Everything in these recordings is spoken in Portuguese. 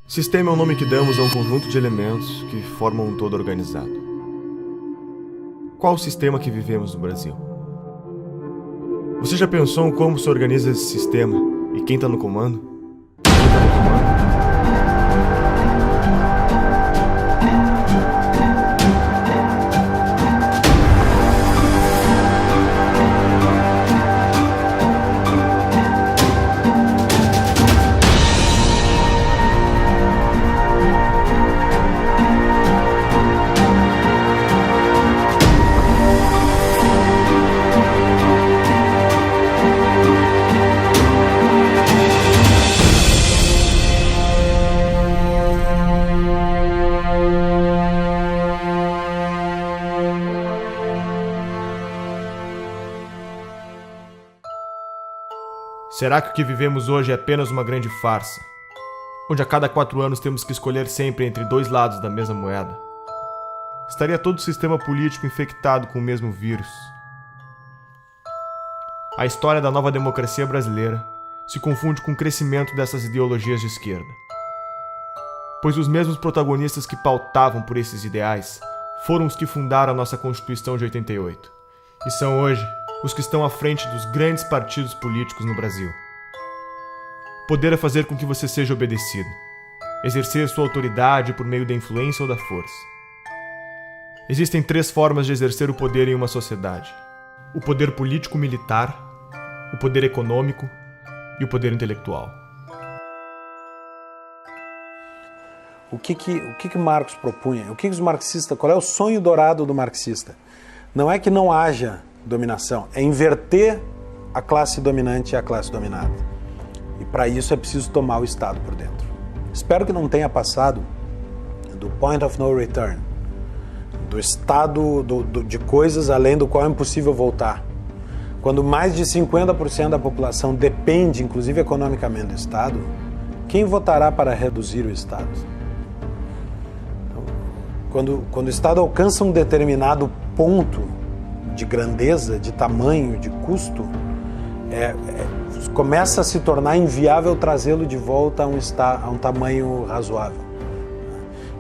Sistema é o nome que damos a um conjunto de elementos que formam um todo organizado. Qual o sistema que vivemos no Brasil? Você já pensou em como se organiza esse sistema e quem está no comando? Será que o que vivemos hoje é apenas uma grande farsa, onde a cada 4 anos temos que escolher sempre entre 2 lados da mesma moeda? Estaria todo o sistema político infectado com o mesmo vírus? A história da nova democracia brasileira se confunde com o crescimento dessas ideologias de esquerda, pois os mesmos protagonistas que pautavam por esses ideais foram os que fundaram a nossa Constituição de 88, e são hoje os que estão à frente dos grandes partidos políticos no Brasil. Poder é fazer com que você seja obedecido, exercer sua autoridade por meio da influência ou da força. Existem 3 formas de exercer o poder em uma sociedade: o poder político-militar, o poder econômico e o poder intelectual. O que Marx propunha? O que os marxistas? Qual é o sonho dourado do marxista? Não é que não haja dominação, é inverter a classe dominante e a classe dominada. E para isso é preciso tomar o Estado por dentro. Espero que não tenha passado do point of no return, do estado de coisas além do qual é impossível voltar. Quando mais de 50% da população depende, inclusive economicamente, do Estado, quem votará para reduzir o Estado? Quando o Estado alcança um determinado ponto de grandeza, de tamanho, de custo, começa a se tornar inviável trazê-lo de volta a um tamanho razoável.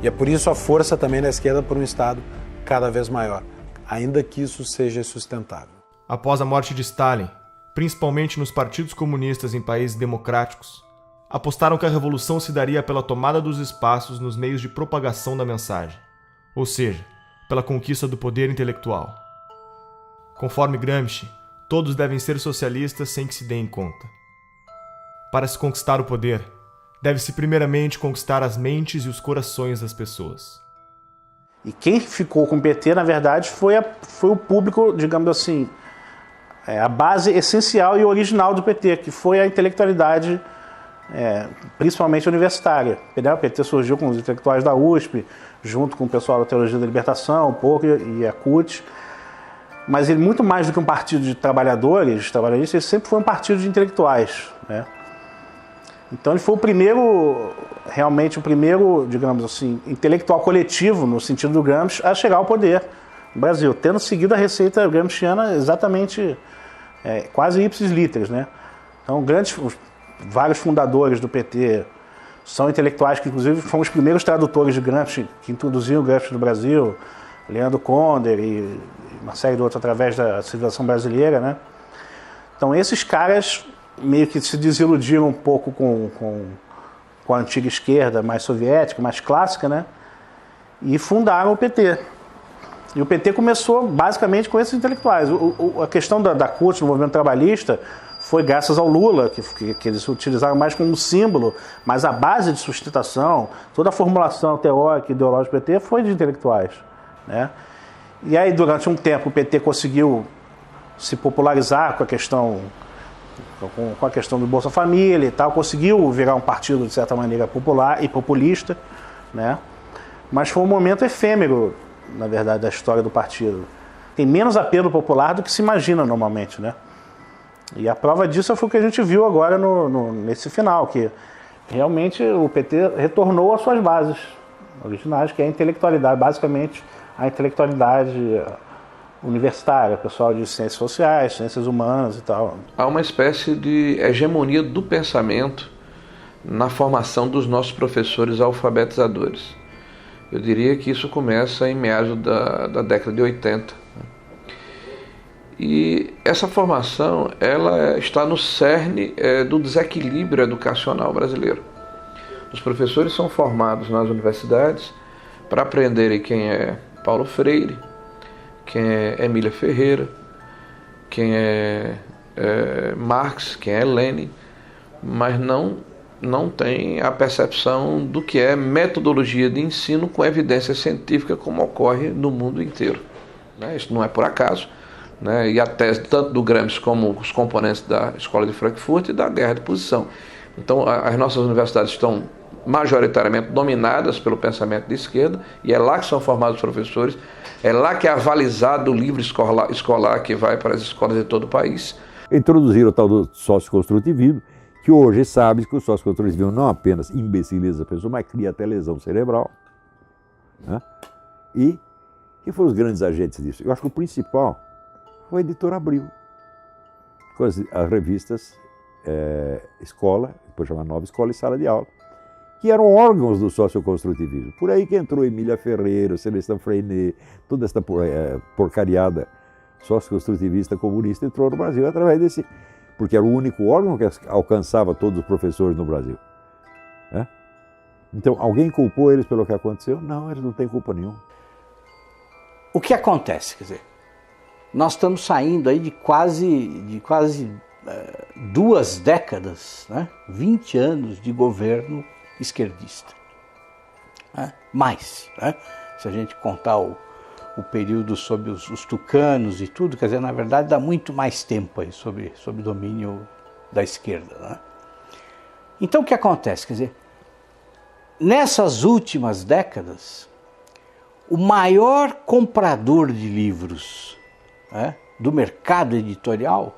E é por isso a força também da esquerda por um Estado cada vez maior, ainda que isso seja sustentável. Após a morte de Stalin, principalmente nos partidos comunistas em países democráticos, apostaram que a revolução se daria pela tomada dos espaços nos meios de propagação da mensagem, ou seja, pela conquista do poder intelectual. Conforme Gramsci, todos devem ser socialistas sem que se deem conta. Para se conquistar o poder, deve-se primeiramente conquistar as mentes e os corações das pessoas. E quem ficou com o PT, na verdade, foi o público, digamos assim, a base essencial e original do PT, que foi a intelectualidade, principalmente universitária. O PT surgiu com os intelectuais da USP, junto com o pessoal da Teologia da Libertação, um pouco, e a CUT. Mas ele, muito mais do que um partido de trabalhadores, ele sempre foi um partido de intelectuais, né? Então ele foi realmente o primeiro, digamos assim, intelectual coletivo, no sentido do Gramsci, a chegar ao poder no Brasil, tendo seguido a receita gramsciana exatamente, quase ipsis literis, né? Então vários fundadores do PT são intelectuais que, inclusive, foram os primeiros tradutores de Gramsci, que introduziram o Gramsci no Brasil, Leandro Conder e uma série de outros através da civilização brasileira, né? Então esses caras meio que se desiludiram um pouco com a antiga esquerda mais soviética, mais clássica, né? E fundaram o PT. E o PT começou basicamente com esses intelectuais. A questão da CUT, do movimento trabalhista, foi graças ao Lula, que eles utilizaram mais como um símbolo, mas a base de sustentação, toda a formulação teórica e ideológica do PT foi de intelectuais, né? E aí, durante um tempo, o PT conseguiu se popularizar com a questão do Bolsa Família e tal, conseguiu virar um partido, de certa maneira, popular e populista, né? Mas foi um momento efêmero, na verdade, da história do partido. Tem menos apelo popular do que se imagina normalmente, né? E a prova disso foi o que a gente viu agora nesse final, que realmente o PT retornou às suas bases originais, que é a intelectualidade, basicamente a intelectualidade universitária, pessoal de ciências sociais, ciências humanas e tal. Há uma espécie de hegemonia do pensamento na formação dos nossos professores alfabetizadores. Eu diria que isso começa em meados da década de 80. E essa formação ela está no cerne do desequilíbrio educacional brasileiro. Os professores são formados nas universidades para aprenderem quem é Paulo Freire, quem é Emília Ferreira, quem é Marx, quem é Lenin, mas não tem a percepção do que é metodologia de ensino com evidência científica, como ocorre no mundo inteiro. Isso não é por acaso. E a tese tanto do Gramsci como os componentes da Escola de Frankfurt e da guerra de posição. Então, as nossas universidades estão majoritariamente dominadas pelo pensamento de esquerda, e é lá que são formados os professores, é lá que é avalizado o livro escolar que vai para as escolas de todo o país. Introduziram o tal do socioconstrutivismo, que hoje sabe que o socioconstrutivismo não apenas imbeciliza a pessoa, mas cria até lesão cerebral. E quem foram os grandes agentes disso? Eu acho que o principal foi a editora Abril, com as revistas Escola, depois chamada Nova Escola e Sala de Aula, que eram órgãos do socioconstrutivismo. Por aí que entrou Emília Ferreira, Celestin Freinet, toda essa porcariada socioconstrutivista comunista entrou no Brasil através desse, porque era o único órgão que alcançava todos os professores no Brasil. Então, alguém culpou eles pelo que aconteceu? Não, eles não têm culpa nenhuma. O que acontece? Quer dizer, nós estamos saindo aí de quase 2 décadas, 20 anos de governo esquerdista. Mais, se a gente contar o período sob os tucanos e tudo, quer dizer, na verdade dá muito mais tempo aí sob domínio da esquerda. Então o que acontece? Quer dizer, nessas últimas décadas, o maior comprador de livros do mercado editorial,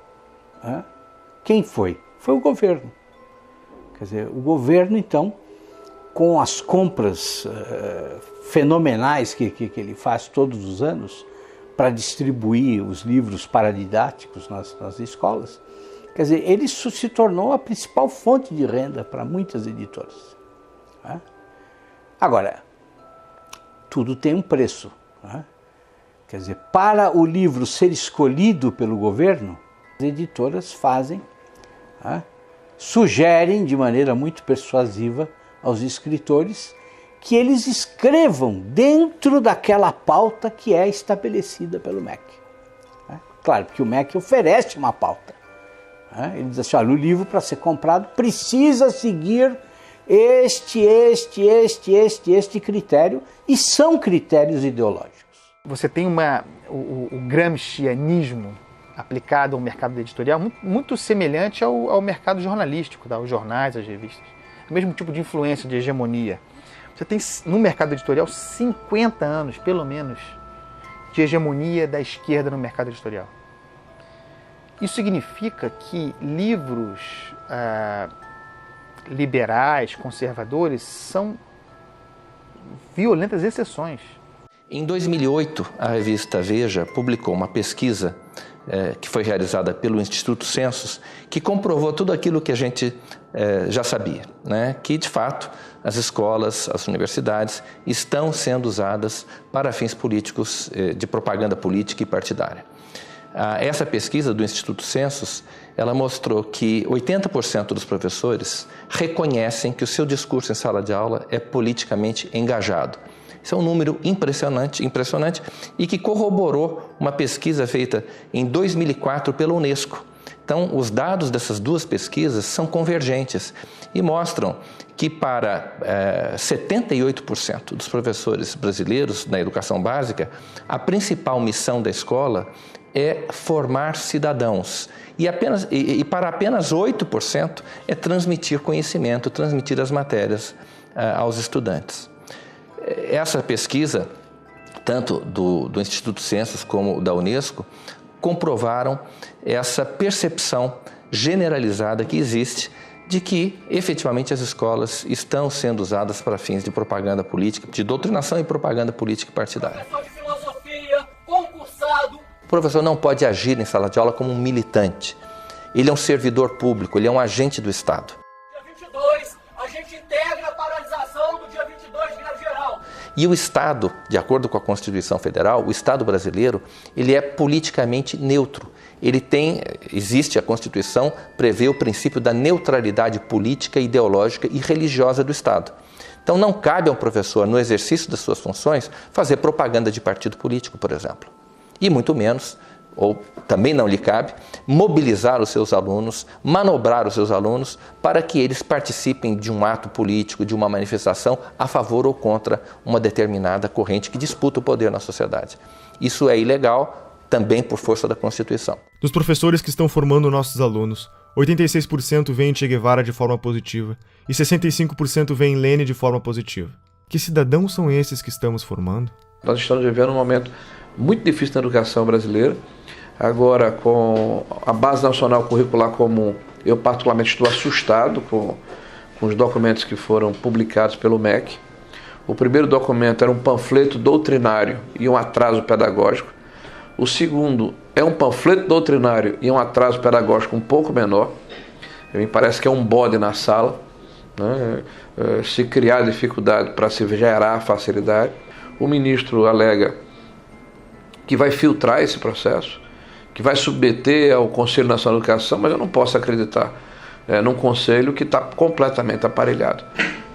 quem foi? Foi o governo. Quer dizer, o governo, então, com as compras fenomenais que ele faz todos os anos para distribuir os livros paradidáticos nas escolas, quer dizer, ele se tornou a principal fonte de renda para muitas editoras. Agora, tudo tem um preço. Quer dizer, para o livro ser escolhido pelo governo, as editoras sugerem de maneira muito persuasiva aos escritores que eles escrevam dentro daquela pauta que é estabelecida pelo MEC. Claro, porque o MEC oferece uma pauta. Ele diz assim, olha, o livro para ser comprado precisa seguir este critério, e são critérios ideológicos. Você tem o gramscianismo aplicado ao mercado editorial muito semelhante ao mercado jornalístico, aos jornais, às revistas. O mesmo tipo de influência, de hegemonia. Você tem no mercado editorial 50 anos, pelo menos, de hegemonia da esquerda no mercado editorial. Isso significa que livros liberais, conservadores, são violentas exceções. Em 2008, a revista Veja publicou uma pesquisa que foi realizada pelo Instituto Census, que comprovou tudo aquilo que a gente já sabia, que, de fato, as escolas, as universidades estão sendo usadas para fins políticos, de propaganda política e partidária. Essa pesquisa do Instituto Census, ela mostrou que 80% dos professores reconhecem que o seu discurso em sala de aula é politicamente engajado. Isso é um número impressionante e que corroborou uma pesquisa feita em 2004 pela Unesco. Então, os dados dessas duas pesquisas são convergentes e mostram que para 78% dos professores brasileiros na educação básica, a principal missão da escola é formar cidadãos. E para apenas 8% é transmitir conhecimento, transmitir as matérias aos estudantes. Essa pesquisa, tanto do Instituto Census como da Unesco, comprovaram essa percepção generalizada que existe de que, efetivamente, as escolas estão sendo usadas para fins de propaganda política, de doutrinação e propaganda política e partidária. Professor de filosofia, concursado. O professor não pode agir em sala de aula como um militante. Ele é um servidor público, ele é um agente do Estado. Dia 22, a integre a paralisação do dia 22 de greve geral. E o Estado, de acordo com a Constituição Federal, o Estado brasileiro, ele é politicamente neutro. Existe a Constituição, prevê o princípio da neutralidade política, ideológica e religiosa do Estado. Então não cabe ao professor, no exercício das suas funções, fazer propaganda de partido político, por exemplo. E muito menos, ou também não lhe cabe, mobilizar os seus alunos, manobrar os seus alunos para que eles participem de um ato político, de uma manifestação a favor ou contra uma determinada corrente que disputa o poder na sociedade. Isso é ilegal, também por força da Constituição. Dos professores que estão formando nossos alunos, 86% veem Che Guevara de forma positiva e 65% veem Lênin de forma positiva. Que cidadãos são esses que estamos formando? Nós estamos vivendo um momento muito difícil na educação brasileira. Agora, com a Base Nacional Curricular Comum, eu particularmente estou assustado com os documentos que foram publicados pelo MEC. O primeiro documento era um panfleto doutrinário e um atraso pedagógico. O segundo é um panfleto doutrinário e um atraso pedagógico um pouco menor. Me parece que é um bode na sala, né? Se criar dificuldade para se gerar facilidade. O ministro alega que vai filtrar esse processo, que vai submeter ao Conselho Nacional de Educação, mas eu não posso acreditar num conselho que está completamente aparelhado,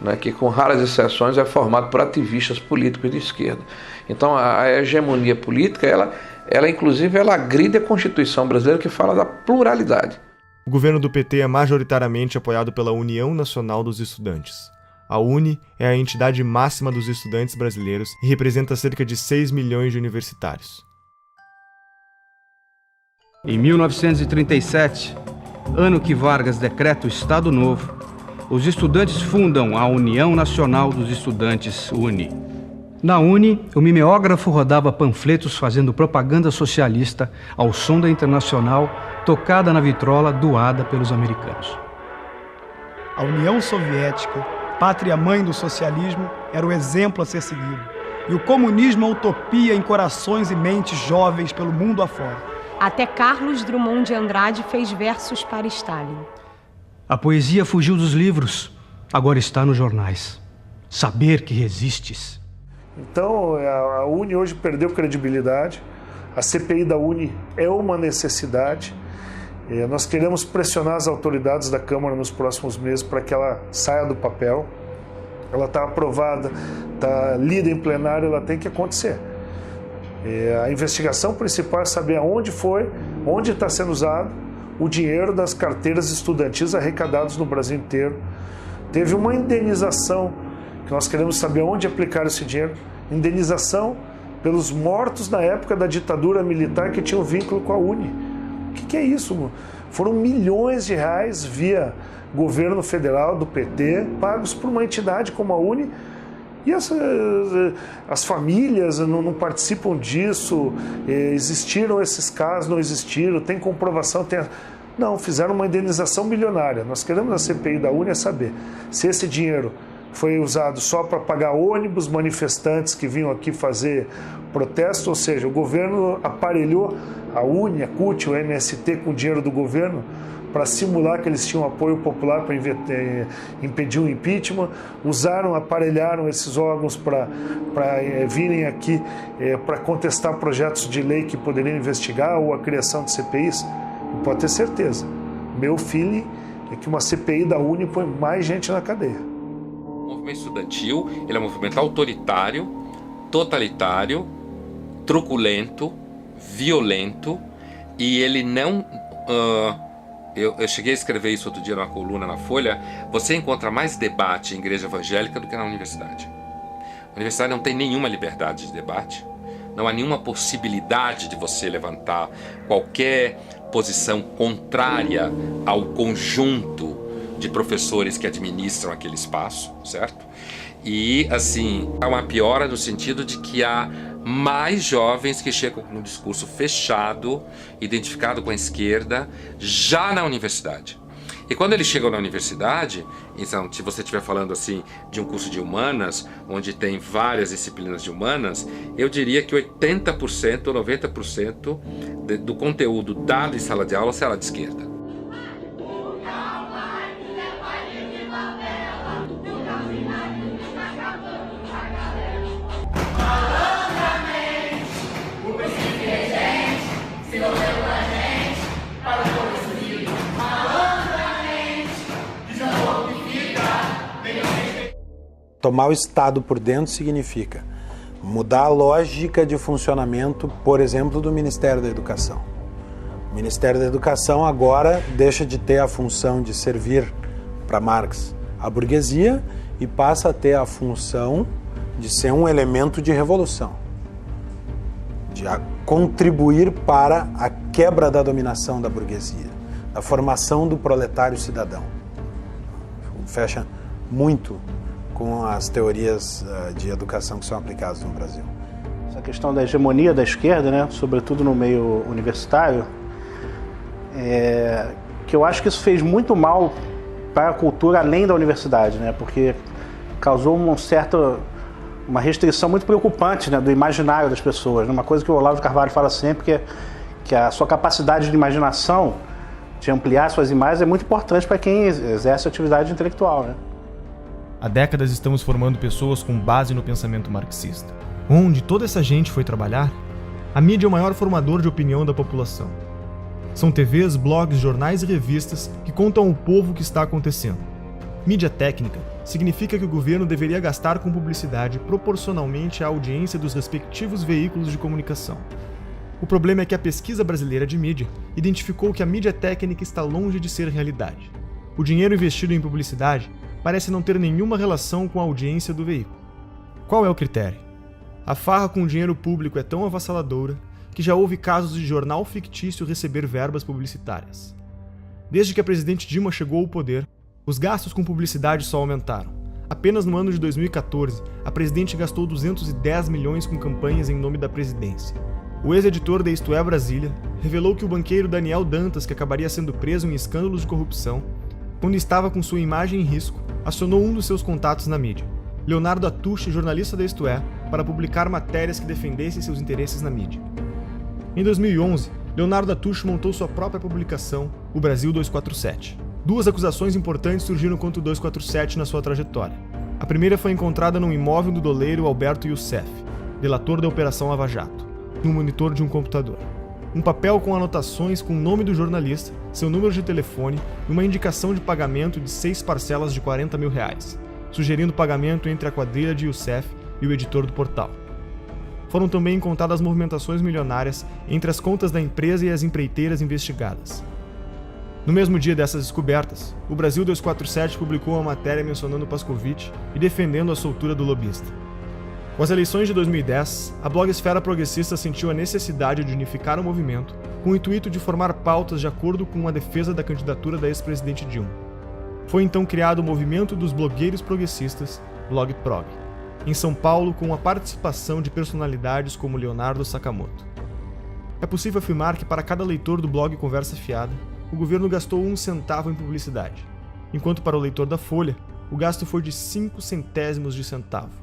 né, que com raras exceções é formado por ativistas políticos de esquerda. Então a hegemonia política, ela inclusive agride a Constituição brasileira, que fala da pluralidade. O governo do PT é majoritariamente apoiado pela União Nacional dos Estudantes. A UNE é a entidade máxima dos estudantes brasileiros e representa cerca de 6 milhões de universitários. Em 1937, ano que Vargas decreta o Estado Novo, os estudantes fundam a União Nacional dos Estudantes, UNE. Na UNE, o mimeógrafo rodava panfletos fazendo propaganda socialista ao som da Internacional, tocada na vitrola doada pelos americanos. A União Soviética, pátria-mãe do socialismo, era o exemplo a ser seguido. E o comunismo a utopia em corações e mentes jovens pelo mundo afora. Até Carlos Drummond de Andrade fez versos para Stalin. A poesia fugiu dos livros, agora está nos jornais. Saber que resistes. Então, a UNE hoje perdeu credibilidade. A CPI da UNE é uma necessidade. Nós queremos pressionar as autoridades da Câmara nos próximos meses para que ela saia do papel. Ela está aprovada, está lida em plenário, ela tem que acontecer. A investigação principal é saber aonde foi, onde está sendo usado o dinheiro das carteiras estudantis arrecadados no Brasil inteiro. Teve uma indenização, que nós queremos saber onde aplicar esse dinheiro. Indenização pelos mortos na época da ditadura militar que tinham vínculo com a UNE. O que é isso? Foram milhões de reais via governo federal do PT, pagos por uma entidade como a UNE. E as famílias não participam disso, existiram esses casos, não existiram, tem comprovação, não, fizeram uma indenização milionária. Nós queremos na CPI da UNE saber se esse dinheiro foi usado só para pagar ônibus, manifestantes que vinham aqui fazer protesto, ou seja, o governo aparelhou a UNE, a CUT, o MST com o dinheiro do governo para simular que eles tinham apoio popular para impedir o impeachment, aparelharam esses órgãos para virem aqui para contestar projetos de lei que poderiam investigar ou a criação de CPIs. E pode ter certeza, meu feeling é que uma CPI da UNE põe mais gente na cadeia. O movimento estudantil ele é um movimento autoritário, totalitário, truculento, violento, e ele não... Eu cheguei a escrever isso outro dia numa coluna na Folha. Você encontra mais debate em igreja evangélica do que na universidade. A universidade não tem nenhuma liberdade de debate. Não há nenhuma possibilidade de você levantar qualquer posição contrária ao conjunto de professores que administram aquele espaço, certo? E, assim, há uma piora no sentido de que há mais jovens que chegam com um discurso fechado, identificado com a esquerda, já na universidade. E quando eles chegam na universidade, então, se você estiver falando assim de um curso de humanas, onde tem várias disciplinas de humanas, eu diria que 80% ou 90% do conteúdo dado em sala de aula será de esquerda. Tomar o Estado por dentro significa mudar a lógica de funcionamento, por exemplo, do Ministério da Educação. O Ministério da Educação agora deixa de ter a função de servir para Marx a burguesia e passa a ter a função de ser um elemento de revolução, de contribuir para a quebra da dominação da burguesia, da formação do proletário cidadão. Fecha muito com as teorias de educação que são aplicadas no Brasil. Essa questão da hegemonia da esquerda, né, sobretudo no meio universitário, que eu acho que isso fez muito mal para a cultura além da universidade, né, porque causou uma restrição muito preocupante, né, do imaginário das pessoas. Uma coisa que o Olavo de Carvalho fala sempre, que a sua capacidade de imaginação, de ampliar suas imagens, é muito importante para quem exerce atividade intelectual, né? Há décadas estamos formando pessoas com base no pensamento marxista. Onde toda essa gente foi trabalhar? A mídia é o maior formador de opinião da população. São TVs, blogs, jornais e revistas que contam ao povo o que está acontecendo. Mídia técnica significa que o governo deveria gastar com publicidade proporcionalmente à audiência dos respectivos veículos de comunicação. O problema é que a pesquisa brasileira de mídia identificou que a mídia técnica está longe de ser realidade. O dinheiro investido em publicidade parece não ter nenhuma relação com a audiência do veículo. Qual é o critério? A farra com o dinheiro público é tão avassaladora que já houve casos de jornal fictício receber verbas publicitárias. Desde que a presidente Dilma chegou ao poder, os gastos com publicidade só aumentaram. Apenas no ano de 2014, a presidente gastou 210 milhões com campanhas em nome da presidência. O ex-editor da Isto É Brasília revelou que o banqueiro Daniel Dantas, que acabaria sendo preso em escândalos de corrupção, quando estava com sua imagem em risco, acionou um dos seus contatos na mídia, Leonardo Atushi, jornalista da Isto É, para publicar matérias que defendessem seus interesses na mídia. Em 2011, Leonardo Atushi montou sua própria publicação, o Brasil 247. Duas acusações importantes surgiram contra o 247 na sua trajetória. A primeira foi encontrada num imóvel do doleiro Alberto Youssef, delator da Operação Lava Jato, no monitor de um computador. Um papel com anotações com o nome do jornalista, seu número de telefone e uma indicação de pagamento de 6 parcelas de R$40 mil, sugerindo pagamento entre a quadrilha de Youssef e o editor do portal. Foram também encontradas movimentações milionárias entre as contas da empresa e as empreiteiras investigadas. No mesmo dia dessas descobertas, o Brasil 247 publicou uma matéria mencionando Pascovitch e defendendo a soltura do lobista. Com as eleições de 2010, a blogosfera progressista sentiu a necessidade de unificar o movimento com o intuito de formar pautas de acordo com a defesa da candidatura da ex-presidente Dilma. Foi então criado o movimento dos blogueiros progressistas, BlogProg, em São Paulo, com a participação de personalidades como Leonardo Sakamoto. É possível afirmar que para cada leitor do blog Conversa Fiada, o governo gastou 1 centavo em publicidade, enquanto para o leitor da Folha, o gasto foi de 5 centésimos de centavo.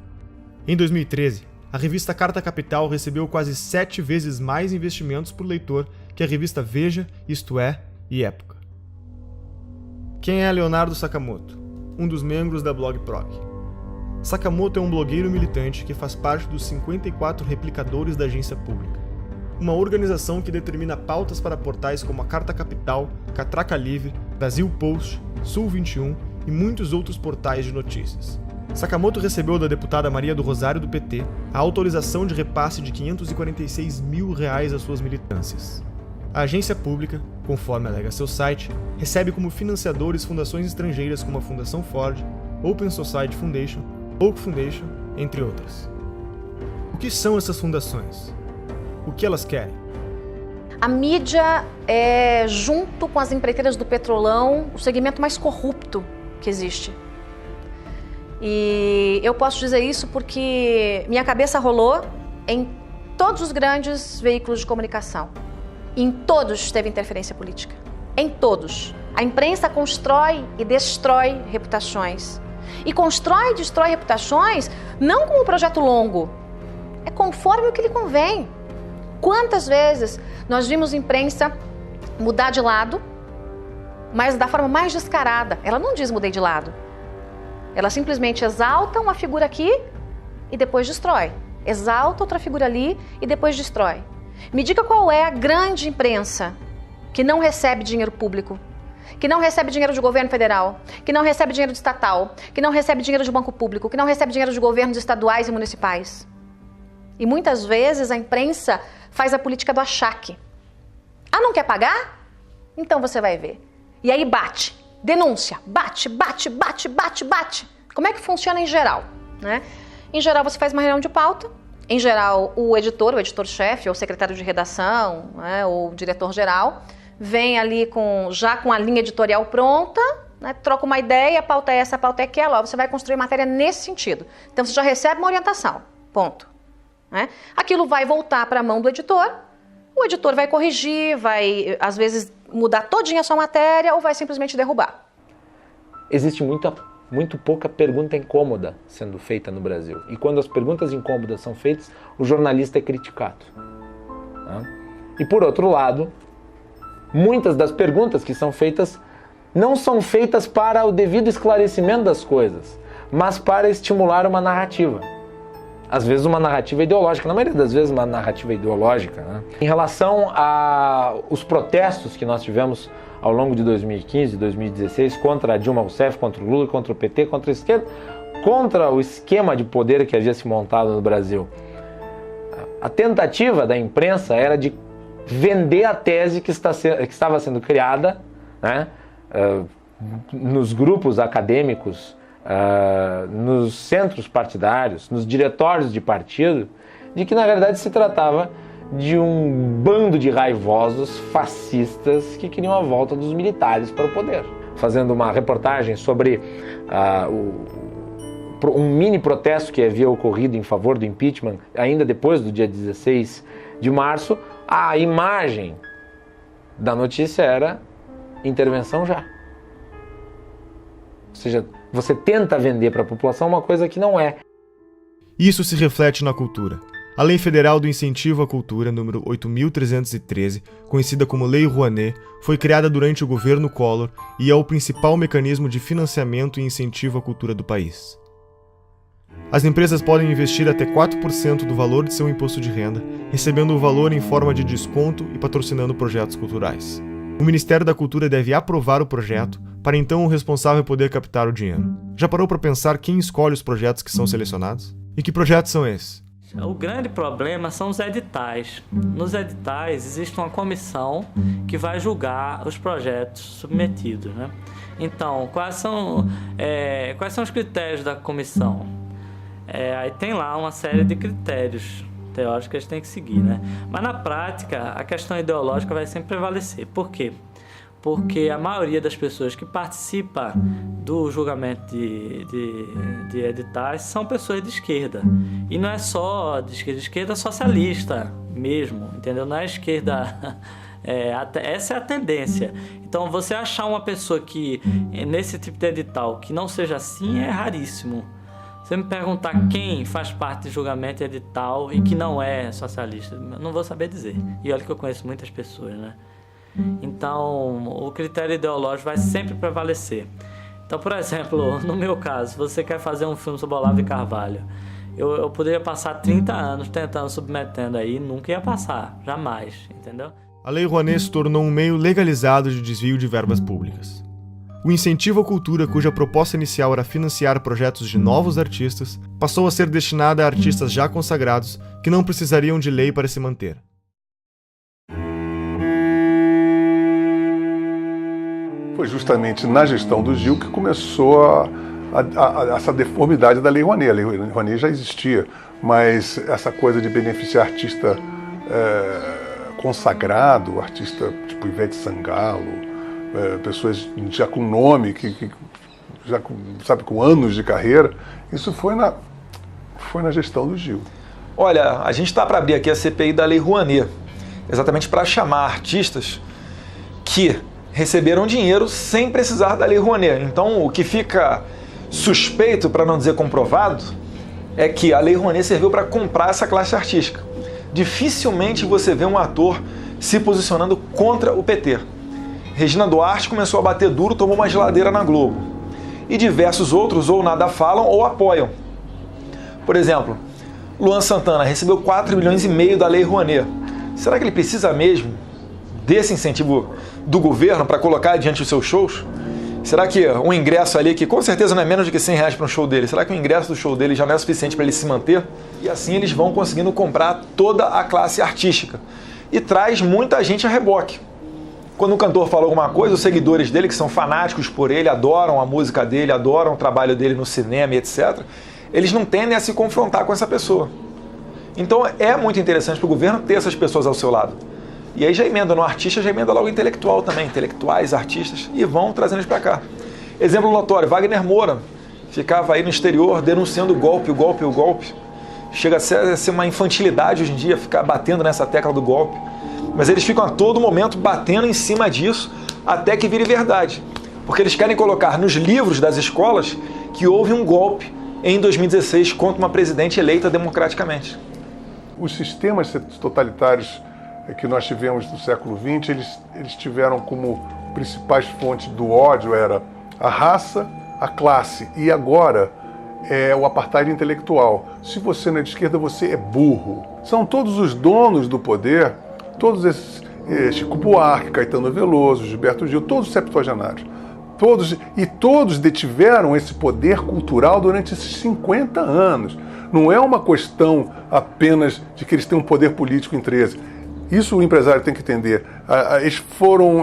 Em 2013, a revista Carta Capital recebeu quase 7 vezes mais investimentos por leitor que a revista Veja, Isto É e Época. Quem é Leonardo Sakamoto? Um dos membros da BlogProg. Sakamoto é um blogueiro militante que faz parte dos 54 replicadores da Agência Pública, uma organização que determina pautas para portais como a Carta Capital, Catraca Livre, Brasil Post, Sul 21 e muitos outros portais de notícias. Sakamoto recebeu da deputada Maria do Rosário do PT a autorização de repasse de R$546 mil às suas militâncias. A agência pública, conforme alega seu site, recebe como financiadores fundações estrangeiras como a Fundação Ford, Open Society Foundation, Oak Foundation, entre outras. O que são essas fundações? O que elas querem? A mídia é, junto com as empreiteiras do petrolão, o segmento mais corrupto que existe. E eu posso dizer isso porque minha cabeça rolou em todos os grandes veículos de comunicação. Em todos teve interferência política. Em todos. A imprensa constrói e destrói reputações. E constrói e destrói reputações não como um projeto longo. É conforme o que lhe convém. Quantas vezes nós vimos imprensa mudar de lado, mas da forma mais descarada. Ela não diz mudei de lado. Ela simplesmente exalta uma figura aqui e depois destrói. Exalta outra figura ali e depois destrói. Me diga qual é a grande imprensa que não recebe dinheiro público, que não recebe dinheiro do governo federal, que não recebe dinheiro do estatal, que não recebe dinheiro do banco público, que não recebe dinheiro de governos estaduais e municipais. E muitas vezes a imprensa faz a política do achaque. Ah, não quer pagar? Então você vai ver. E aí bate, denúncia, bate. Como é que funciona em geral, né? Em geral você faz uma reunião de pauta, em geral o editor-chefe, ou secretário de redação, né, ou diretor-geral, vem ali já com a linha editorial pronta, né, troca uma ideia, a pauta é essa, a pauta é aquela, ó, você vai construir matéria nesse sentido. Então você já recebe uma orientação, ponto. Né? Aquilo vai voltar para a mão do editor, o editor vai corrigir, vai às vezes mudar todinha a sua matéria ou vai simplesmente derrubar. Existe muito pouca pergunta incômoda sendo feita no Brasil. E quando as perguntas incômodas são feitas, o jornalista é criticado. Né? E por outro lado, muitas das perguntas que são feitas não são feitas para o devido esclarecimento das coisas, mas para estimular uma narrativa. Às vezes uma narrativa ideológica, na maioria das vezes uma narrativa ideológica. Né? Em relação aos protestos que nós tivemos ao longo de 2015 e 2016 contra a Dilma Rousseff, contra o Lula, contra o PT, contra a esquerda, contra o esquema de poder que havia se montado no Brasil. A tentativa da imprensa era de vender a tese que estava sendo criada, né, nos grupos acadêmicos, nos centros partidários, nos diretórios de partido, de que na verdade se tratava de um bando de raivosos fascistas que queriam a volta dos militares para o poder. Fazendo uma reportagem sobre um mini protesto que havia ocorrido em favor do impeachment, ainda depois do dia 16 de março, a imagem da notícia era intervenção já. Ou seja, você tenta vender para a população uma coisa que não é. Isso se reflete na cultura. A Lei Federal do Incentivo à Cultura, número 8.313, conhecida como Lei Rouanet, foi criada durante o governo Collor e é o principal mecanismo de financiamento e incentivo à cultura do país. As empresas podem investir até 4% do valor de seu imposto de renda, recebendo o valor em forma de desconto e patrocinando projetos culturais. O Ministério da Cultura deve aprovar o projeto, para então o responsável poder captar o dinheiro. Já parou para pensar quem escolhe os projetos que são selecionados? E que projetos são esses? O grande problema são os editais. Nos editais existe uma comissão que vai julgar os projetos submetidos, né? Então, quais são os critérios da comissão? Aí tem lá uma série de critérios teóricos que eles têm que seguir, né? Mas na prática, a questão ideológica vai sempre prevalecer. Por quê? Porque a maioria das pessoas que participam do julgamento de editais são pessoas de esquerda. E não é só de esquerda socialista mesmo, entendeu? Não é esquerda... essa é a tendência. Então, você achar uma pessoa que, nesse tipo de edital, que não seja assim, é raríssimo. Você me perguntar quem faz parte de julgamento edital e que não é socialista, eu não vou saber dizer. E olha que eu conheço muitas pessoas, né? Então, o critério ideológico vai sempre prevalecer. Então, por exemplo, no meu caso, se você quer fazer um filme sobre Olavo de Carvalho, eu poderia passar 30 anos tentando, submetendo aí, nunca ia passar, jamais, entendeu? A Lei Rouanet se tornou um meio legalizado de desvio de verbas públicas. O incentivo à cultura, cuja proposta inicial era financiar projetos de novos artistas, passou a ser destinada a artistas já consagrados que não precisariam de lei para se manter. Foi justamente na gestão do Gil que começou essa deformidade da Lei Rouanet. A Lei Rouanet já existia, mas essa coisa de beneficiar artista consagrado, artista tipo Ivete Sangalo, pessoas já com nome, já com anos de carreira, isso foi na gestão do Gil. Olha, a gente está para abrir aqui a CPI da Lei Rouanet, exatamente para chamar artistas que receberam dinheiro sem precisar da Lei Rouanet. Então, o que fica suspeito, para não dizer comprovado, é que a Lei Rouanet serviu para comprar essa classe artística. Dificilmente você vê um ator se posicionando contra o PT. Regina Duarte começou a bater duro, tomou uma geladeira na Globo. E diversos outros ou nada falam ou apoiam. Por exemplo, Luan Santana recebeu 4,5 milhões da Lei Rouanet. Será que ele precisa mesmo desse incentivo do governo para colocar diante dos seus shows? Será que um ingresso ali, que com certeza não é menos de que R$100 para um show dele, será que o ingresso do show dele já não é suficiente para ele se manter? E assim eles vão conseguindo comprar toda a classe artística. E traz muita gente a reboque. Quando um cantor fala alguma coisa, os seguidores dele, que são fanáticos por ele, adoram a música dele, adoram o trabalho dele no cinema e etc., eles não tendem a se confrontar com essa pessoa. Então é muito interessante para o governo ter essas pessoas ao seu lado. E aí já emenda no artista, já emenda logo intelectual também, intelectuais, artistas, e vão trazendo eles para cá. Exemplo notório, Wagner Moura ficava aí no exterior denunciando o golpe. Chega a ser uma infantilidade hoje em dia ficar batendo nessa tecla do golpe. Mas eles ficam a todo momento batendo em cima disso até que vire verdade. Porque eles querem colocar nos livros das escolas que houve um golpe em 2016 contra uma presidente eleita democraticamente. Os sistemas totalitários que nós tivemos no século XX, eles tiveram como principais fontes do ódio era a raça, a classe e agora é o apartheid intelectual. Se você não é de esquerda, você é burro. São todos os donos do poder, todos esses, Chico Buarque, Caetano Veloso, Gilberto Gil, todos septuagenários. Todos detiveram esse poder cultural durante esses 50 anos. Não é uma questão apenas de que eles têm um poder político em 13. Isso o empresário tem que entender. Eles foram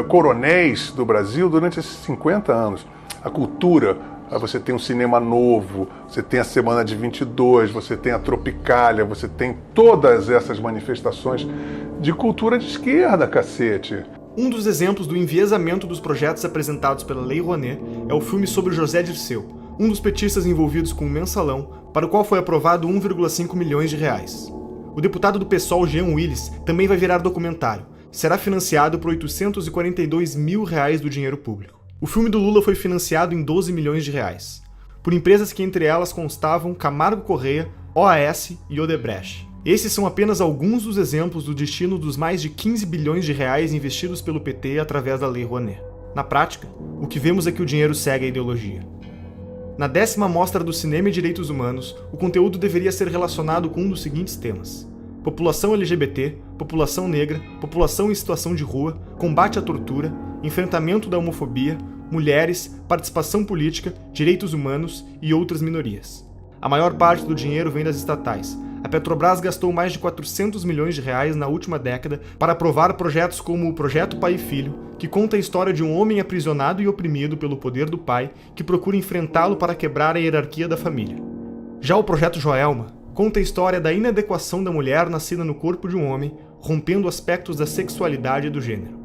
coronéis do Brasil durante esses 50 anos. A cultura, você tem um cinema novo, você tem a Semana de 22, você tem a Tropicália, você tem todas essas manifestações de cultura de esquerda, cacete. Um dos exemplos do enviesamento dos projetos apresentados pela Lei Rouanet é o filme sobre José Dirceu, um dos petistas envolvidos com o Mensalão, para o qual foi aprovado 1,5 milhões de reais. O deputado do PSOL, Jean Willis, também vai virar documentário. Será financiado por 842 mil reais do dinheiro público. O filme do Lula foi financiado em 12 milhões de reais, por empresas que entre elas constavam Camargo Correia, OAS e Odebrecht. Esses são apenas alguns dos exemplos do destino dos mais de 15 bilhões de reais investidos pelo PT através da Lei Rouanet. Na prática, o que vemos é que o dinheiro segue a ideologia. Na 10ª Mostra do Cinema e Direitos Humanos, o conteúdo deveria ser relacionado com um dos seguintes temas: população LGBT, população negra, população em situação de rua, combate à tortura, enfrentamento da homofobia, mulheres, participação política, direitos humanos e outras minorias. A maior parte do dinheiro vem das estatais. A Petrobras gastou mais de 400 milhões de reais na última década para aprovar projetos como o Projeto Pai e Filho, que conta a história de um homem aprisionado e oprimido pelo poder do pai que procura enfrentá-lo para quebrar a hierarquia da família. Já o Projeto Joelma conta a história da inadequação da mulher nascida no corpo de um homem, rompendo aspectos da sexualidade e do gênero.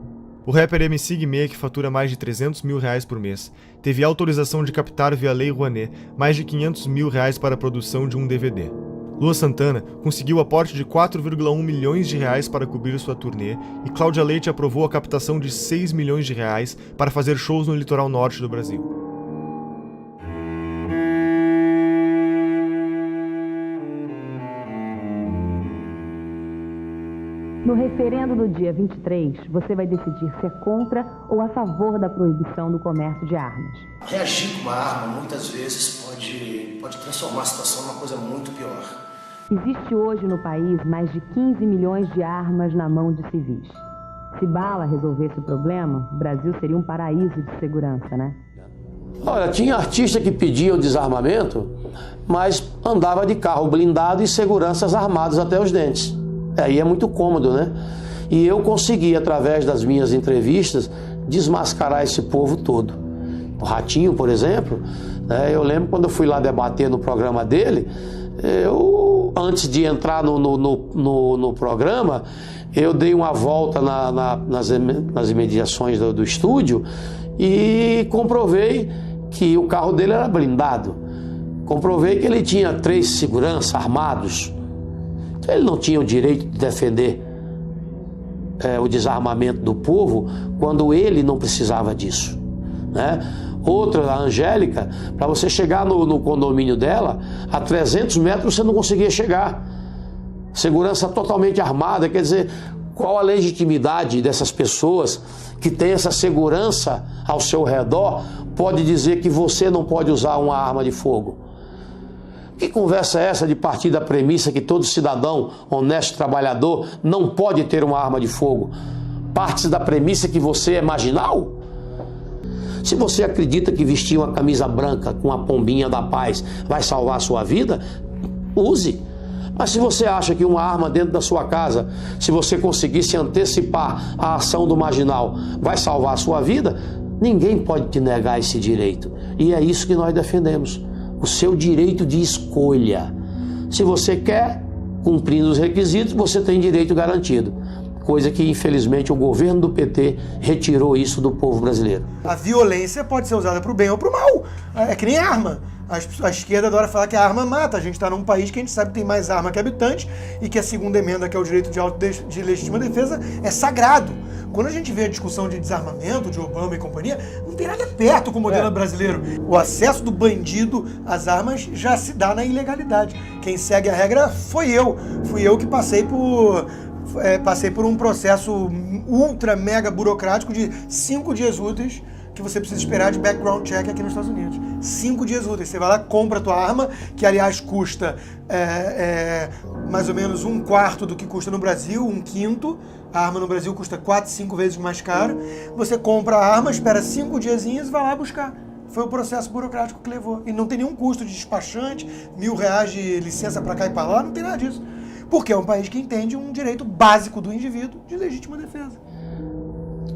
O rapper MC Guimê, que fatura mais de 300 mil reais por mês, teve autorização de captar via Lei Rouanet mais de 500 mil reais para a produção de um DVD. Luan Santana conseguiu aporte de 4,1 milhões de reais para cobrir sua turnê e Cláudia Leite aprovou a captação de 6 milhões de reais para fazer shows no litoral norte do Brasil. No referendo do dia 23, você vai decidir se é contra ou a favor da proibição do comércio de armas. Reagir com uma arma, muitas vezes, pode transformar a situação numa coisa muito pior. Existe hoje no país mais de 15 milhões de armas na mão de civis. Se bala resolvesse o problema, o Brasil seria um paraíso de segurança, né? Olha, tinha artista que pedia o desarmamento, mas andava de carro blindado e seguranças armados até os dentes. Aí é muito cômodo, né? E eu consegui, através das minhas entrevistas, desmascarar esse povo todo. O Ratinho, por exemplo, eu lembro quando eu fui lá debater no programa dele, antes de entrar no programa, eu dei uma volta nas imediações do estúdio e comprovei que o carro dele era blindado. Comprovei que ele tinha 3 seguranças armados. Ele não tinha o direito de defender o desarmamento do povo quando ele não precisava disso, né? Outra, a Angélica, para você chegar no condomínio dela, a 300 metros você não conseguia chegar. Segurança totalmente armada, quer dizer, qual a legitimidade dessas pessoas que têm essa segurança ao seu redor pode dizer que você não pode usar uma arma de fogo? Que conversa é essa de partir da premissa que todo cidadão honesto, trabalhador, não pode ter uma arma de fogo? partes da premissa que você é marginal? Se você acredita que vestir uma camisa branca com a pombinha da paz vai salvar a sua vida, use. Mas se você acha que uma arma dentro da sua casa, se você conseguir se antecipar à ação do marginal, vai salvar a sua vida, ninguém pode te negar esse direito. E é isso que nós defendemos, o seu direito de escolha. Se você quer, cumprindo os requisitos, você tem direito garantido. Coisa que, infelizmente, o governo do PT retirou isso do povo brasileiro. A violência pode ser usada para o bem ou para o mal. É que nem arma. A esquerda adora falar que a arma mata. A gente está num país que a gente sabe que tem mais arma que habitante e que a segunda emenda, que é o direito de legítima defesa, é sagrado. Quando a gente vê a discussão de desarmamento, de Obama e companhia, não tem nada perto com o modelo brasileiro. O acesso do bandido às armas já se dá na ilegalidade. Quem segue a regra foi eu. Fui eu que passei por um processo ultra mega burocrático de 5 dias úteis que você precisa esperar de background check aqui nos Estados Unidos. 5 dias úteis. Você vai lá, compra a tua arma, que aliás custa mais ou menos 1/4 do que custa no Brasil, 1/5. A arma no Brasil custa 4, 5 vezes mais caro. Você compra a arma, espera 5 diazinhos e vai lá buscar. Foi o processo burocrático que levou. E não tem nenhum custo de despachante, R$1.000 de licença para cá e para lá, não tem nada disso. Porque é um país que entende um direito básico do indivíduo de legítima defesa.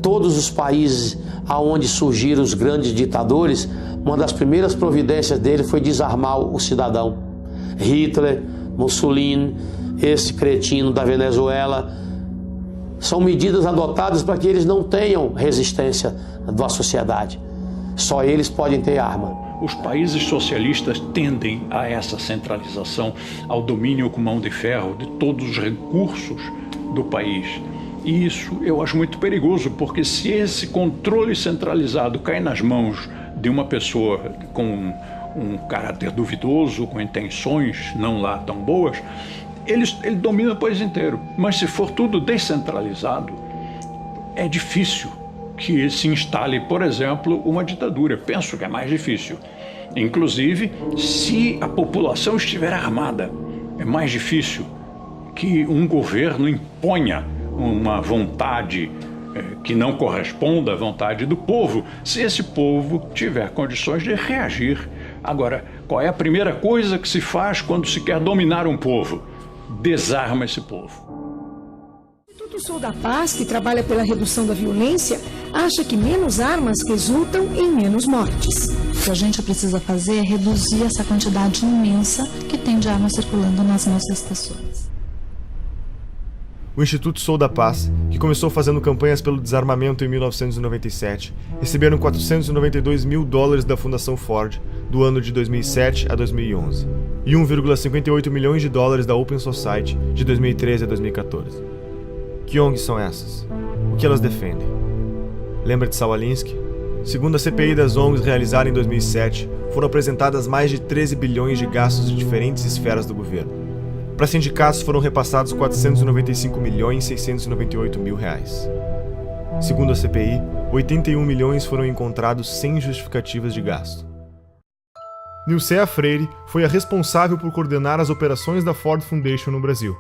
Todos os países onde surgiram os grandes ditadores, uma das primeiras providências dele foi desarmar o cidadão. Hitler, Mussolini, esse cretino da Venezuela, são medidas adotadas para que eles não tenham resistência da sociedade. Só eles podem ter arma. Os países socialistas tendem a essa centralização, ao domínio com mão de ferro de todos os recursos do país. E isso eu acho muito perigoso, porque se esse controle centralizado cai nas mãos de uma pessoa com um caráter duvidoso, com intenções não lá tão boas, ele domina o país inteiro. Mas se for tudo descentralizado, é difícil que se instale, por exemplo, uma ditadura. Penso que é mais difícil. Inclusive, se a população estiver armada, é mais difícil que um governo imponha uma vontade que não corresponda à vontade do povo, se esse povo tiver condições de reagir. Agora, qual é a primeira coisa que se faz quando se quer dominar um povo? Desarma esse povo. O Instituto Sou da Paz, que trabalha pela redução da violência, acha que menos armas resultam em menos mortes. O que a gente precisa fazer é reduzir essa quantidade imensa que tem de armas circulando nas nossas estações. O Instituto Sou da Paz, que começou fazendo campanhas pelo desarmamento em 1997, receberam $492 mil da Fundação Ford do ano de 2007 a 2011 e $1,58 milhões da Open Society de 2013 a 2014. Que ONGs são essas? O que elas defendem? Lembra de Saul Alinsky? Segundo a CPI das ONGs realizada em 2007, foram apresentadas mais de 13 bilhões de gastos de diferentes esferas do governo. Para sindicatos foram repassados R$495.698.000. Segundo a CPI, 81 milhões foram encontrados sem justificativas de gasto. Nilcea Freire foi a responsável por coordenar as operações da Ford Foundation no Brasil.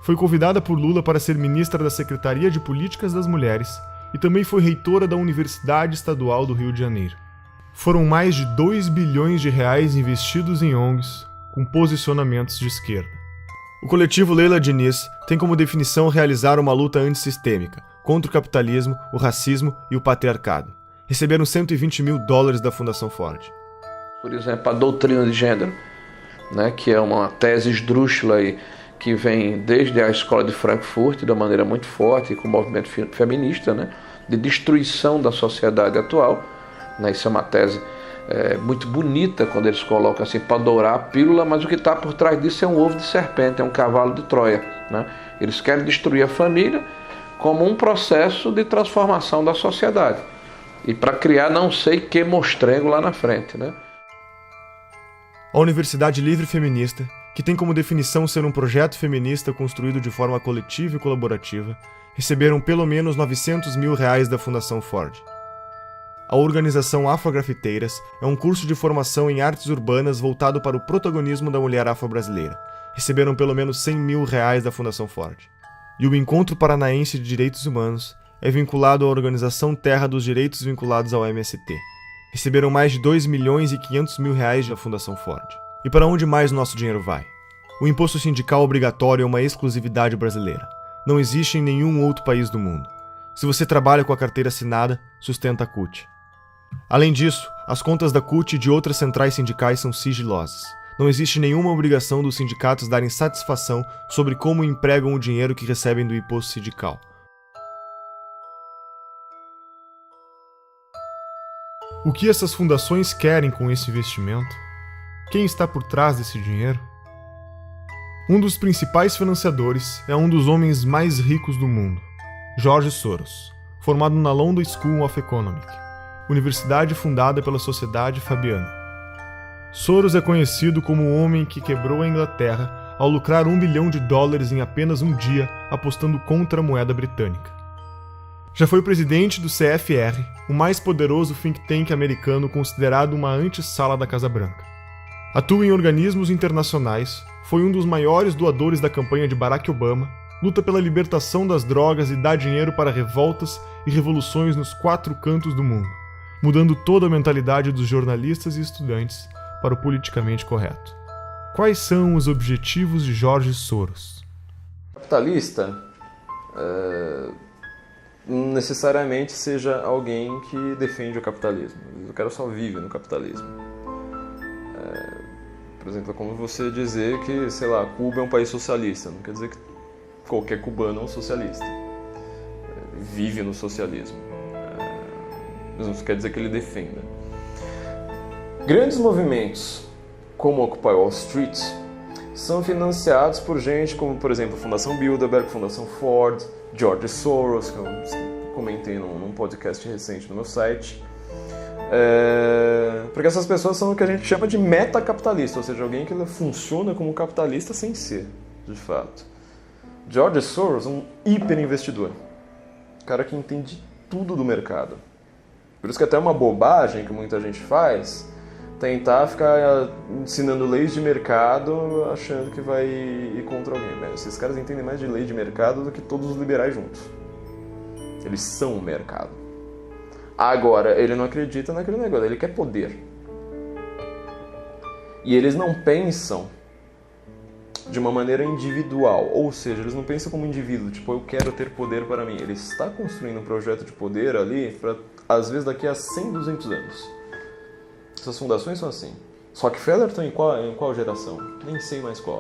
Foi convidada por Lula para ser ministra da Secretaria de Políticas das Mulheres e também foi reitora da Universidade Estadual do Rio de Janeiro. Foram mais de R$2 bilhões investidos em ONGs com posicionamentos de esquerda. O coletivo Leila Diniz tem como definição realizar uma luta antissistêmica contra o capitalismo, o racismo e o patriarcado. Receberam $120 mil da Fundação Ford. Por exemplo, a doutrina de gênero, né, que é uma tese esdrúxula aí, que vem desde a escola de Frankfurt, de uma maneira muito forte, com o movimento feminista, né, de destruição da sociedade atual. Né, isso é uma tese muito bonita quando eles colocam assim para dourar a pílula, mas o que está por trás disso é um ovo de serpente, é um cavalo de Troia. Né? Eles querem destruir a família como um processo de transformação da sociedade e para criar não sei que mostrengo lá na frente. Né? A Universidade Livre Feminista, que tem como definição ser um projeto feminista construído de forma coletiva e colaborativa, receberam pelo menos $900 mil da Fundação Ford. A organização Afrografiteiras é um curso de formação em artes urbanas voltado para o protagonismo da mulher afro-brasileira. Receberam pelo menos $100 mil da Fundação Ford. E o Encontro Paranaense de Direitos Humanos é vinculado à Organização Terra dos Direitos vinculados ao MST. Receberam mais de 2.500.000 reais da Fundação Ford. E para onde mais nosso dinheiro vai? O imposto sindical obrigatório é uma exclusividade brasileira. Não existe em nenhum outro país do mundo. Se você trabalha com a carteira assinada, sustenta a CUT. Além disso, as contas da CUT e de outras centrais sindicais são sigilosas. Não existe nenhuma obrigação dos sindicatos darem satisfação sobre como empregam o dinheiro que recebem do imposto sindical. O que essas fundações querem com esse investimento? Quem está por trás desse dinheiro? Um dos principais financiadores é um dos homens mais ricos do mundo, George Soros, formado na London School of Economics, universidade fundada pela Sociedade Fabiana. Soros é conhecido como o homem que quebrou a Inglaterra ao lucrar $1 bilhão em apenas um dia apostando contra a moeda britânica. Já foi presidente do CFR, o mais poderoso think tank americano considerado uma antessala da Casa Branca. Atua em organismos internacionais, foi um dos maiores doadores da campanha de Barack Obama, luta pela libertação das drogas e dá dinheiro para revoltas e revoluções nos 4 cantos do mundo, mudando toda a mentalidade dos jornalistas e estudantes para o politicamente correto. Quais são os objetivos de George Soros? Capitalista não necessariamente seja alguém que defende o capitalismo. O cara só vive no capitalismo. Por exemplo, é como você dizer que, sei lá, Cuba é um país socialista. Não quer dizer que qualquer cubano é um socialista. Vive no socialismo. Mas não quer dizer que ele defenda. Grandes movimentos, como Occupy Wall Street, são financiados por gente como, por exemplo, a Fundação Bilderberg, Fundação Ford, George Soros, que eu comentei num podcast recente no meu site. Porque essas pessoas são o que a gente chama de metacapitalista, ou seja, alguém que funciona como capitalista sem ser, de fato. George Soros é um hiperinvestidor, um cara que entende tudo do mercado. Por isso que até é uma bobagem que muita gente faz, tentar ficar ensinando leis de mercado achando que vai ir contra alguém. Esses caras entendem mais de lei de mercado do que todos os liberais juntos. Eles são o mercado. Agora, ele não acredita naquele negócio, ele quer poder. E eles não pensam de uma maneira individual, ou seja, eles não pensam como indivíduo, tipo, eu quero ter poder para mim. Ele está construindo um projeto de poder ali, para, às vezes, daqui a 100, 200 anos. Essas fundações são assim. Rockefeller em qual geração? Nem sei mais qual.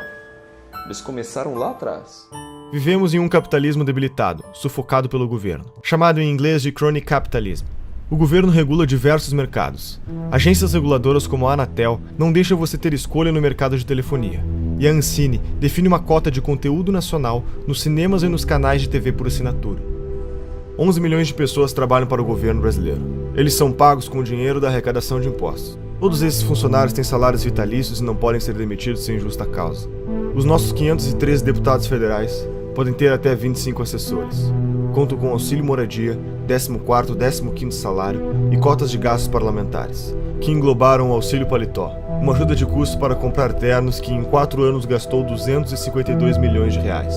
Eles começaram lá atrás. Vivemos em um capitalismo debilitado, sufocado pelo governo, chamado em inglês de crony capitalism. O governo regula diversos mercados. Agências reguladoras como a Anatel não deixam você ter escolha no mercado de telefonia. E a Ancine define uma cota de conteúdo nacional nos cinemas e nos canais de TV por assinatura. 11 milhões de pessoas trabalham para o governo brasileiro. Eles são pagos com o dinheiro da arrecadação de impostos. Todos esses funcionários têm salários vitalícios e não podem ser demitidos sem justa causa. Os nossos 513 deputados federais podem ter até 25 assessores. Contam com auxílio moradia, 14º, 15º salário e cotas de gastos parlamentares, que englobaram o auxílio paletó, uma ajuda de custo para comprar ternos que em 4 anos gastou 252 milhões de reais.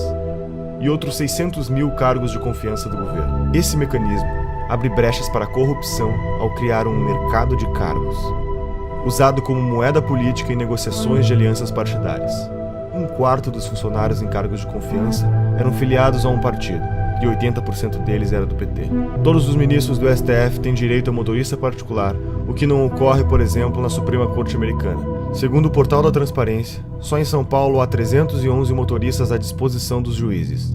E outros 600 mil cargos de confiança do governo. Esse mecanismo abre brechas para a corrupção ao criar um mercado de cargos, usado como moeda política em negociações de alianças partidárias. 1/4 dos funcionários em cargos de confiança eram filiados a um partido, e 80% deles era do PT. Todos os ministros do STF têm direito a motorista particular, o que não ocorre, por exemplo, na Suprema Corte Americana. Segundo o Portal da Transparência, só em São Paulo há 311 motoristas à disposição dos juízes.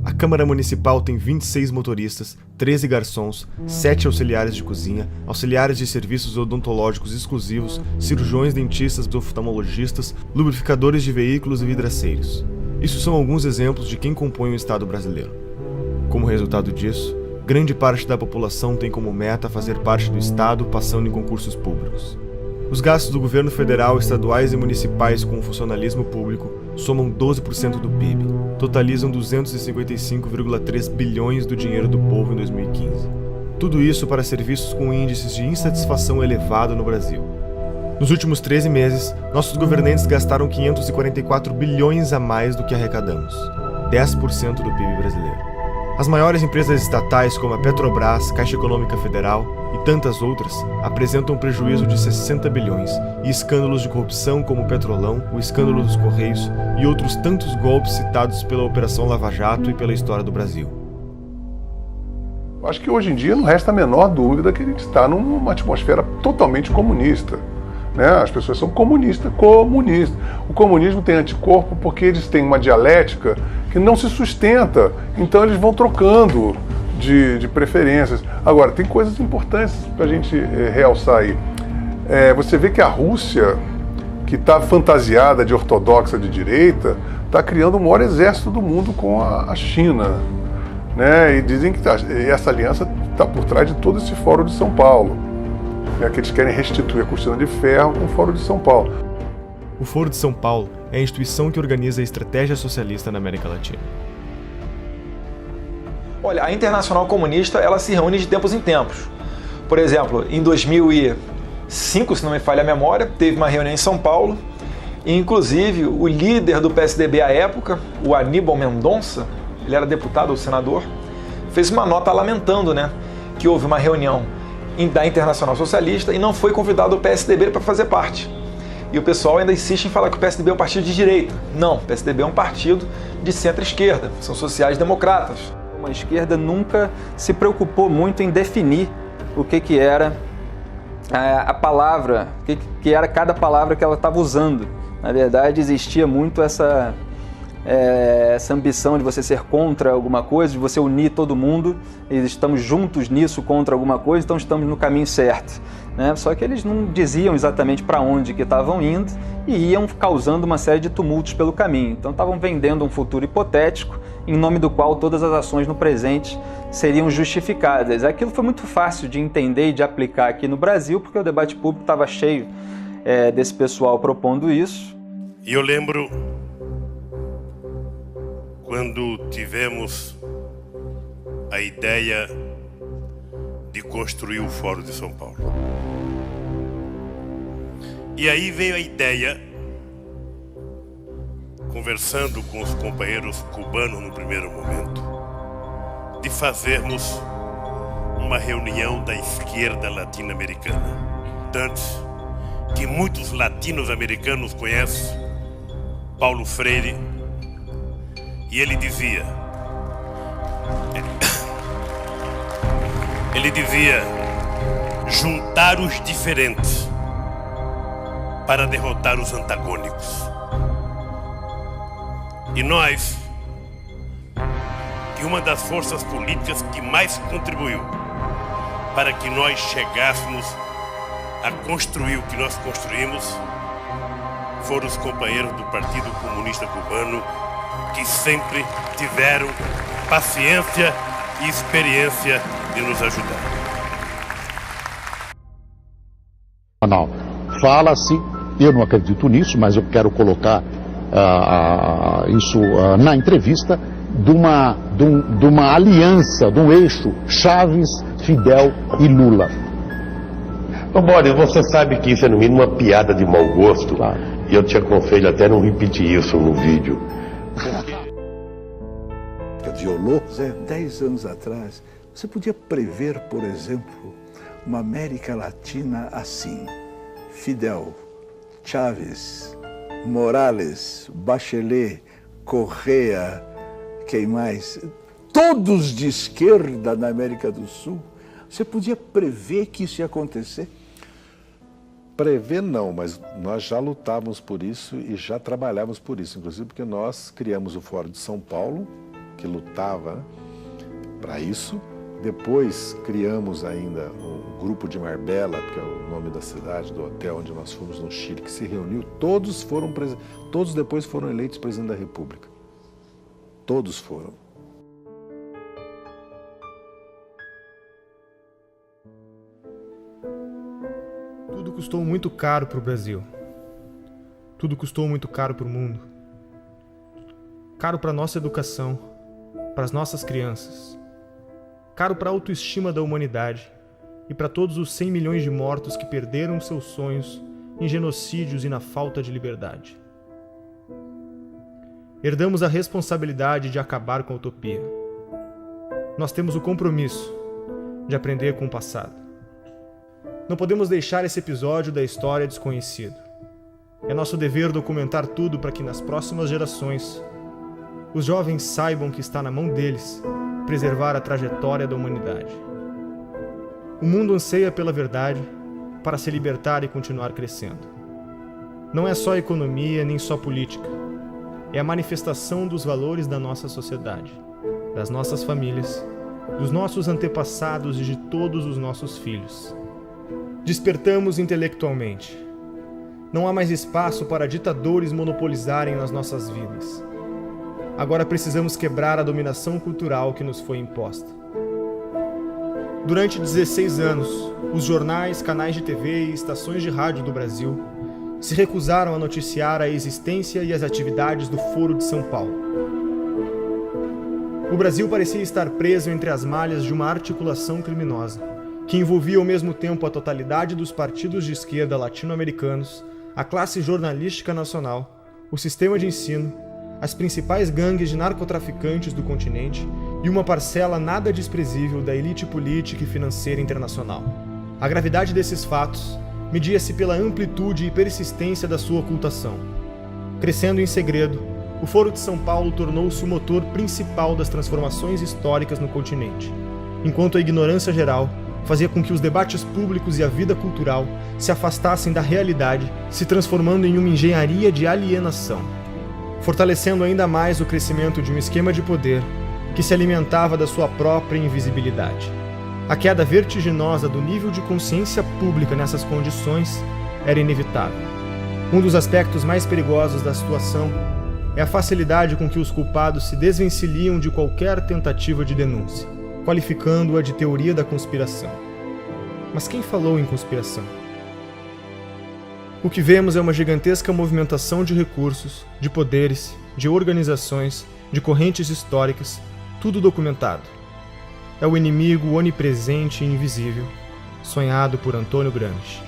A Câmara Municipal tem 26 motoristas, 13 garçons, 7 auxiliares de cozinha, auxiliares de serviços odontológicos exclusivos, cirurgiões, dentistas, oftalmologistas, lubrificadores de veículos e vidraceiros. Isso são alguns exemplos de quem compõe o Estado brasileiro. Como resultado disso, grande parte da população tem como meta fazer parte do Estado passando em concursos públicos. Os gastos do governo federal, estaduais e municipais com o funcionalismo público somam 12% do PIB, totalizam 255,3 bilhões do dinheiro do povo em 2015. Tudo isso para serviços com índices de insatisfação elevado no Brasil. Nos últimos 13 meses, nossos governantes gastaram 544 bilhões a mais do que arrecadamos, 10% do PIB brasileiro. As maiores empresas estatais como a Petrobras, Caixa Econômica Federal e tantas outras apresentam um prejuízo de 60 bilhões e escândalos de corrupção como o Petrolão, o escândalo dos Correios e outros tantos golpes citados pela Operação Lava Jato e pela história do Brasil. Acho que hoje em dia não resta a menor dúvida que a gente está numa atmosfera totalmente comunista. Né? As pessoas são comunistas. O comunismo tem anticorpo porque eles têm uma dialética que não se sustenta, então eles vão trocando de preferências. Agora, tem coisas importantes para a gente realçar aí. Você vê que a Rússia, que está fantasiada de ortodoxa de direita, está criando o maior exército do mundo com a China. Né? E dizem que essa aliança está por trás de todo esse Fórum de São Paulo. Que eles querem restituir a cortina de ferro com o Fórum de São Paulo. O Foro de São Paulo é a instituição que organiza a estratégia socialista na América Latina. Olha, a Internacional Comunista ela se reúne de tempos em tempos. Por exemplo, em 2005, se não me falha a memória, teve uma reunião em São Paulo e, inclusive, o líder do PSDB à época, o Aníbal Mendonça, ele era deputado ou senador, fez uma nota lamentando, né, que houve uma reunião da Internacional Socialista e não foi convidado o PSDB para fazer parte. E o pessoal ainda insiste em falar que o PSDB é um partido de direita. Não, o PSDB é um partido de centro-esquerda, são sociais-democratas. A esquerda nunca se preocupou muito em definir o que era a palavra, o que era cada palavra que ela estava usando. Na verdade, existia muito essa ambição de você ser contra alguma coisa, de você unir todo mundo, e estamos juntos nisso contra alguma coisa, então estamos no caminho certo. Né? Só que eles não diziam exatamente para onde que estavam indo e iam causando uma série de tumultos pelo caminho. Então estavam vendendo um futuro hipotético, em nome do qual todas as ações no presente seriam justificadas. Aquilo foi muito fácil de entender e de aplicar aqui no Brasil, porque o debate público estava cheio desse pessoal propondo isso. E eu lembro quando tivemos a ideia de construir o Fórum de São Paulo. E aí veio a ideia, conversando com os companheiros cubanos no primeiro momento, de fazermos uma reunião da esquerda latino-americana. Tanto que muitos latinos-americanos conhecem Paulo Freire, e ele dizia juntar os diferentes para derrotar os antagônicos. E nós, que uma das forças políticas que mais contribuiu para que nós chegássemos a construir o que nós construímos, foram os companheiros do Partido Comunista Cubano, que sempre tiveram paciência e experiência de nos ajudar. Não, fala-se, eu não acredito nisso, mas eu quero colocar isso na entrevista, de uma aliança, de um eixo Chaves, Fidel e Lula. Ô Boris, você sabe que isso é no mínimo uma piada de mau gosto, claro. E eu te aconselho até não repetir isso no vídeo. Violou, 10 anos atrás, você podia prever, por exemplo, uma América Latina assim: Fidel, Chávez, Morales, Bachelet, Correa, quem mais? Todos de esquerda na América do Sul. Você podia prever que isso ia acontecer? Prever não, mas nós já lutávamos por isso e já trabalhávamos por isso, inclusive porque nós criamos o Fórum de São Paulo, que lutava para isso. Depois criamos ainda o Grupo de Marbella, que é o nome da cidade, do hotel onde nós fomos no Chile, que se reuniu. Todos depois foram eleitos presidente da República. Todos foram. Tudo custou muito caro para o Brasil. Tudo custou muito caro para o mundo. Caro para a nossa educação, para as nossas crianças. Caro para a autoestima da humanidade e para todos os 100 milhões de mortos que perderam seus sonhos em genocídios e na falta de liberdade. Herdamos a responsabilidade de acabar com a utopia. nós temos o compromisso de aprender com o passado. Não podemos deixar esse episódio da história desconhecido. É nosso dever documentar tudo para que nas próximas gerações os jovens saibam que está na mão deles preservar a trajetória da humanidade. O mundo anseia pela verdade para se libertar e continuar crescendo. Não é só economia nem só política. É a manifestação dos valores da nossa sociedade, das nossas famílias, dos nossos antepassados e de todos os nossos filhos. Despertamos intelectualmente. Não há mais espaço para ditadores monopolizarem nas nossas vidas. Agora precisamos quebrar a dominação cultural que nos foi imposta. Durante 16 anos, os jornais, canais de TV e estações de rádio do Brasil se recusaram a noticiar a existência e as atividades do Foro de São Paulo. O Brasil parecia estar preso entre as malhas de uma articulação criminosa, que envolvia ao mesmo tempo a totalidade dos partidos de esquerda latino-americanos, a classe jornalística nacional, o sistema de ensino, as principais gangues de narcotraficantes do continente e uma parcela nada desprezível da elite política e financeira internacional. A gravidade desses fatos media-se pela amplitude e persistência da sua ocultação. Crescendo em segredo, o Foro de São Paulo tornou-se o motor principal das transformações históricas no continente, enquanto a ignorância geral fazia com que os debates públicos e a vida cultural se afastassem da realidade, se transformando em uma engenharia de alienação, fortalecendo ainda mais o crescimento de um esquema de poder que se alimentava da sua própria invisibilidade. A queda vertiginosa do nível de consciência pública nessas condições era inevitável. Um dos aspectos mais perigosos da situação é a facilidade com que os culpados se desvencilham de qualquer tentativa de denúncia, qualificando-a de teoria da conspiração. Mas quem falou em conspiração? O que vemos é uma gigantesca movimentação de recursos, de poderes, de organizações, de correntes históricas, tudo documentado. É o inimigo onipresente e invisível, sonhado por Antônio Gramsci.